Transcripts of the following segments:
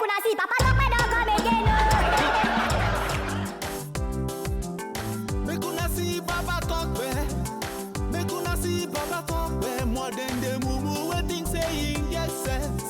una see Papa Tope don't come again. Make una see Papa Tope. Make una see Papa Tope. More than the mumu waiting saying yes sense.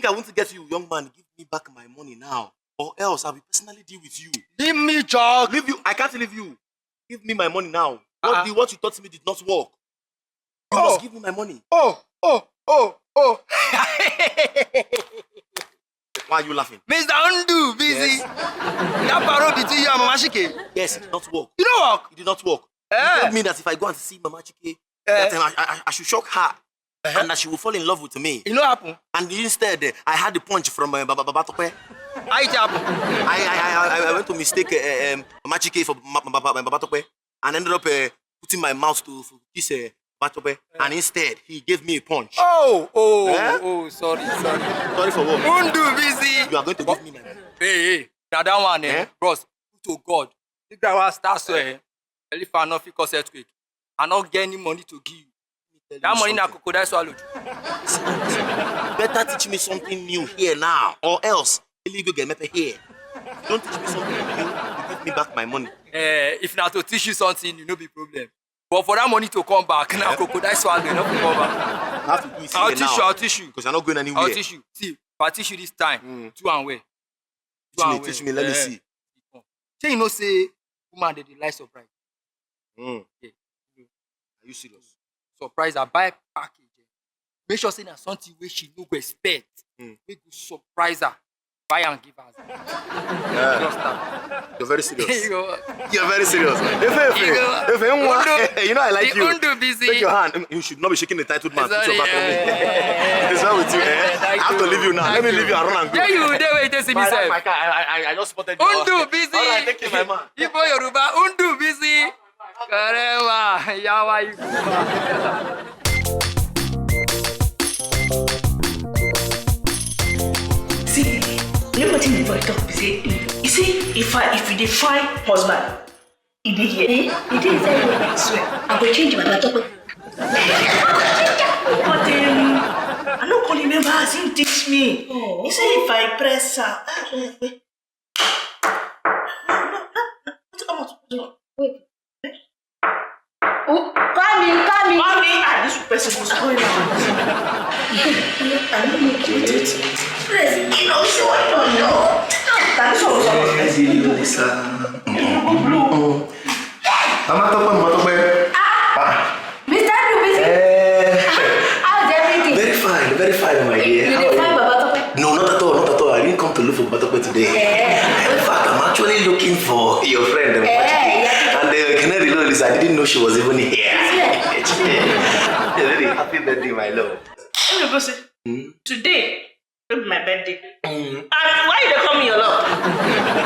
I want to get you, young man. Give me back my money now, or else I'll be personally deal with you. Leave me, Chuck. Leave you. I can't leave you. Give me my money now. What you taught me did not work. You must give me my money. Oh. Why are you laughing? Mr. Undo, busy. Yes. That parole between you and Mama Chike. Yes, it did not work. You know what? It did not work. You told me that if I go and see Mama Chike, that time I should shock her. And that she will fall in love with me. You know what happened? And instead, I had the punch from Baba Tope. How it happened? I went to mistake Mama Chike for Baba Tope and ended up putting my mouth to this Baba Tope. And instead, he gave me a punch. Oh, sorry. Sorry for what? Undo, busy. You are going to give me my money. Hey. Now that one, bros, to God. The guy was start so, if I not feel cause earthquake, I not get any money to give you. That money na crocodile swallowed. Better teach me something new here now, or else you go get me here. Don't teach me something new. You give me back my money. If not to teach you something, you no be problem. But for that money to come back, now crocodile swallow, no come back. I have to do it I'll teach you. Because I'm not going anywhere. I'll teach you. See, if I teach you this time, two and way. Teach me. Let me see. So you know, say woman they like surprise. Yeah. Are you serious? Surprise her, buy package. Make sure say na something wey she no go expect. Make you surprise her, buy and give her. You're very serious. You're very serious. You know I like you. Undo busy. Take your hand. You should not be shaking the titled man. Put your back on me. It's well with you. I have to leave you now. Let me leave you and run and go. Yeah, you there wait to see me sef. I just spotted you. Undo busy. All right, thank you, my man. Igbo Yoruba, Undo busy. Karewa, yawa you. See, you know what the boy talk be say? You see, if you define husband, he did here. He did say, I swear, I will change my battle. But I don't call remember as he teach me. He say if I press her, no. Wait. Oh, come in. Ah, this person was going on. I don't know what it is. Press, you know, so I don't know. That's all. Mr. Dubisi. How's everything? Very fine, my dear. You define Baba Tope? No, not at all. I didn't come to look for Baba Tope today. In fact, I'm actually looking for your friend, and the canary ladies, I didn't know she was even here. Very happy birthday, my love. Let me go say, today will be my birthday. And why you call me your love?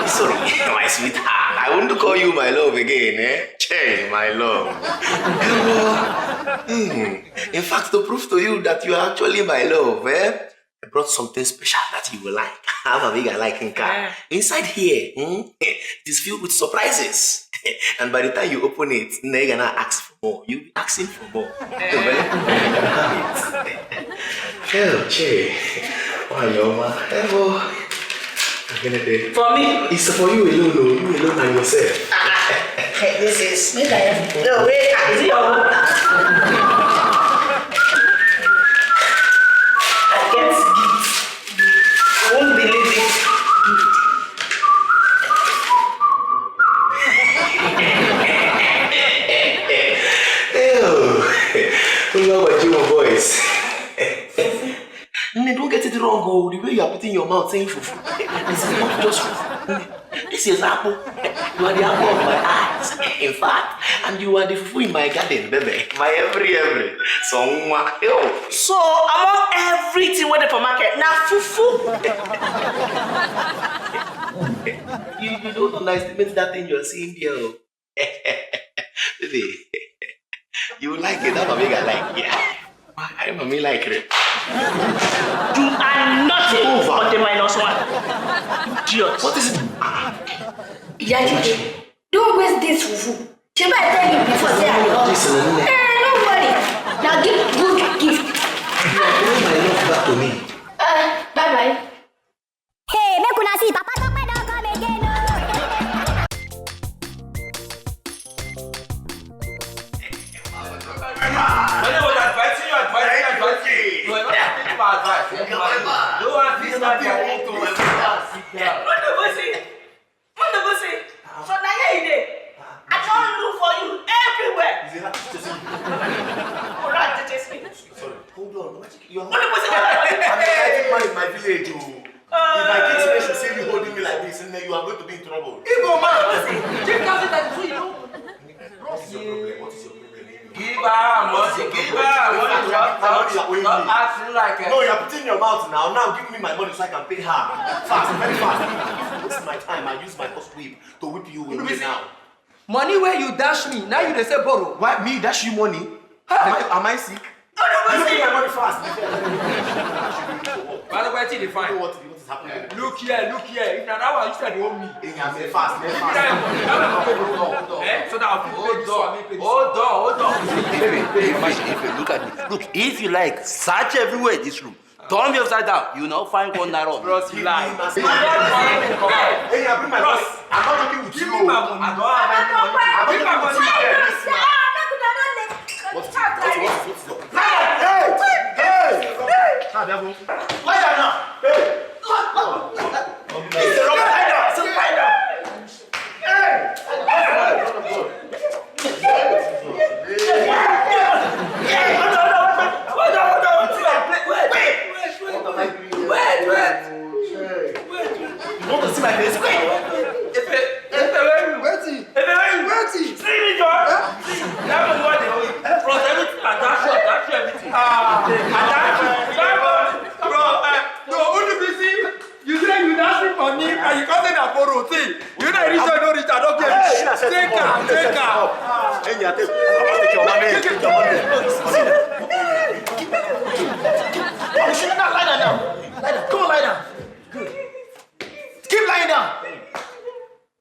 Sorry, my sweetheart. I want to call you my love again, Che, my love. In fact, to prove to you that you are actually my love, I brought something special that you will like. I have a big liking car. Inside here, it is filled with surprises. And by the time you open it, you're gonna ask for more. You'll be asking for more. Hell, Che. Why, Yoma? For me? It's for you alone, you alone and yourself. This is me. No, wait, is it your own? I get gifts. I won't believe it. What about you, boys? Don't get it wrong, oh. The way you are putting your mouth saying fufu. This is not just fufu. This is apple. You are the apple of my eyes. In fact, and you are the fufu in my garden, baby. My every. So, among everything waiting for market, now fufu. You don't underestimate that thing you're seeing here. Baby, you like it. That's what I like. Yeah. I mommy like it. You are nothing but the -1. Idiot. What is it? Yaji, don't waste this fufu. She might tell you before say I love. Listen, No worry. Now give good gift. you are bringing my love back to me. Bye bye. Hey, make una see Papa Tope don come again. When I was advising you. You were not taking my advice. No one feels my advice. What the bossy? So now here you dey. I don't look for you everywhere. Alright, just me. Sorry, hold on. You're What the bossy? I'm excited man in my village. If my kids should see you holding me like this, and then you are going to be in trouble. Igbo man. Check out that you know. What is your problem? What is your problem? Give her money. Stop acting like a... No, you're putting in your mouth now. Now give me my money so I can pay her. Fast, very fast. This is my time. I use my first whip to whip you away now. Money where you dash me, now you dey say borrow. Why me dash you money? Am I sick? No, Give me my money fast. By the way, it's You know fine. what is happening? Look here. If now that one you said you owe me. Fast. So that I'll pay this one. Hold on. Baby, look at me. Look, if you like, search everywhere in this room. Turn me upside down. You now find one naira. Bros, you lie. Hey, bring my money. I'm not joking with Give you. me my money. I don't have any money. Give my money. What's up? Hey! Lie down now. Hey! It's a wrong lie down. It's a lie down. Hey! You want to see my face? Wait!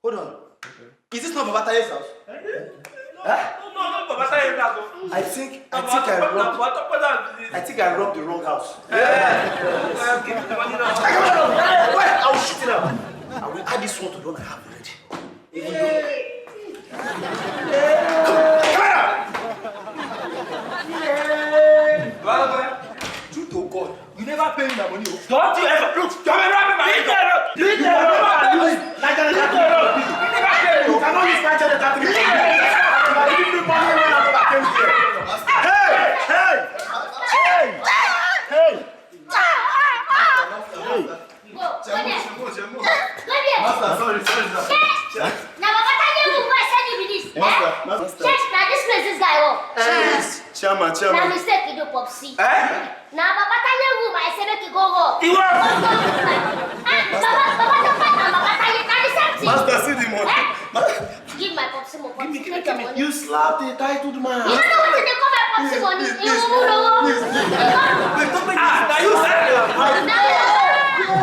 Hold on. Is this not Baba Taye's house? I think I robbed the wrong house. Wait, I will shoot it out. I will add this one to the one I have already. Even though. True to God, you never pay me my money. Don't you ever look? Don't ever pay my money. You cannot use my channel to give me money when I came here. Hey! Master, sorry. Now, Papa Tanya will go and send you with this. Master. Check, now this place is guy. Chairman. Now mistake you do Popsi. Now, Papa Tanya will I say make you go. Master, see the money. Give my Popsi more. Give me. You slapped the titled man. You don't know what they call my Popsi money. Now you said it.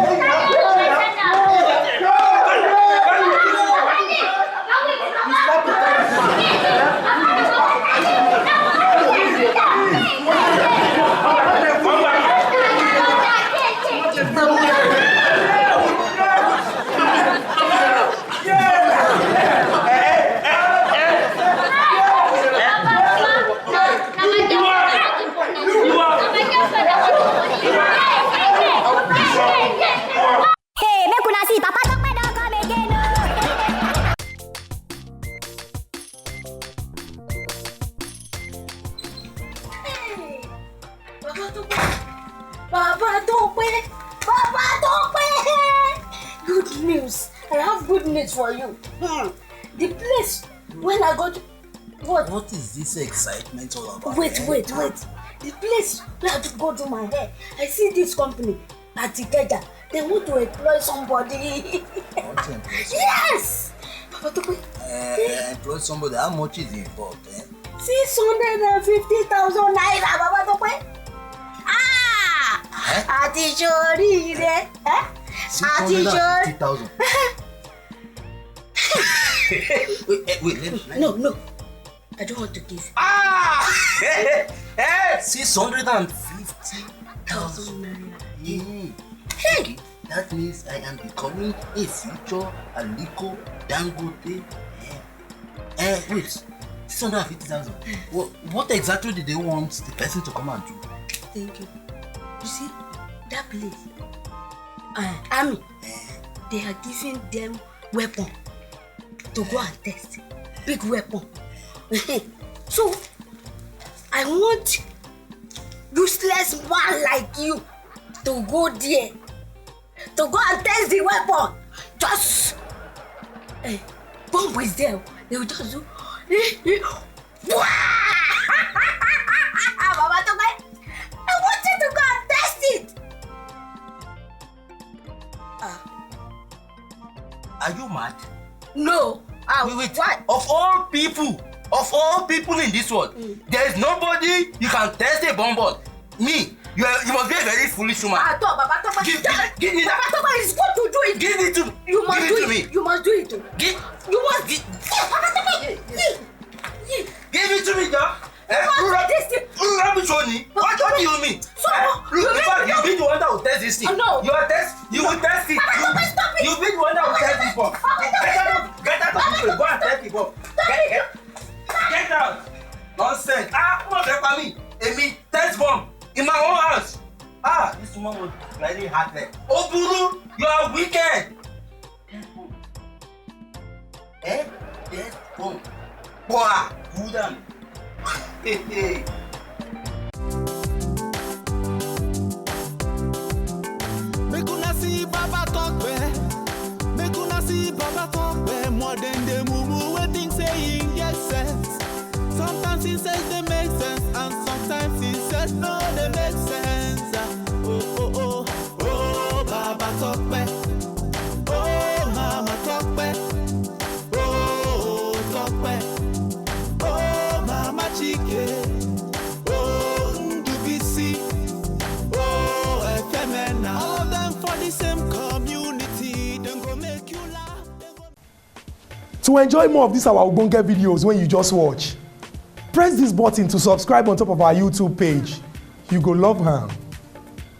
Hey, make una see Papa Tope don come again. Papa Tope. Good news. I have good news for you. The place when I got What is this excitement all about? Wait. The place where I go do my hair. I see this company at Ikeja. They want to employ somebody. Yes! Papa Tope. Employ somebody, how much is involved? 650,000 naira, Papa Tope. Àti ṣorí rẹ̀. Àti ṣorí. 650,000. Wait, let me. No. I don't want to give. 650,000 naira. Okay, that means I am becoming a future Aliko Dangote. Wait, 650,000. What exactly did they want the person to come and do? Thank you. You see, that place, army, they are giving them weapon to go and test. Big weapon. So, I want useless man like you to go there, to go and test the weapon. Just, bomb is there. They will just do, Mama Tope, I want you to go and test it. Are you mad? No. Wait. What? Of all people in this world, there is nobody you can test a bomb on. Me, you must be a very foolish woman. Baba Tope, Give me that. Baba Tope is good to do it. Give it to me. You must Give do it it. to me. You must do it. You must. Baba Tope, Give it to me, John. Rubbish on me. What do you mean? You be the one that will test this thing. No. You will test it. You be the one that will test this bomb. Get out of this way. Go and test the bomb. Get out. Nonsense. Come on, help me. Amy, test bomb in my own house. This woman was very heartless. Oburu, you are wicked. Test bomb. Boah, good on. Hey. Make una see Baba Tope. Make una see Baba Tope. More than the mumu waiting saying yes sense. Sometimes he says they make sense, and sometimes he says no, they make sense. Oh, Baba Tope. Oh, Mama Tope. Oh, Tope. Oh, Mama Chike. Oh, Ndubisi. Oh, Efemena. All of them for the same community. Then go make you laugh. To enjoy more of these our Ogbonge videos when you just watch, press this button to subscribe on top of our YouTube page. You go love her.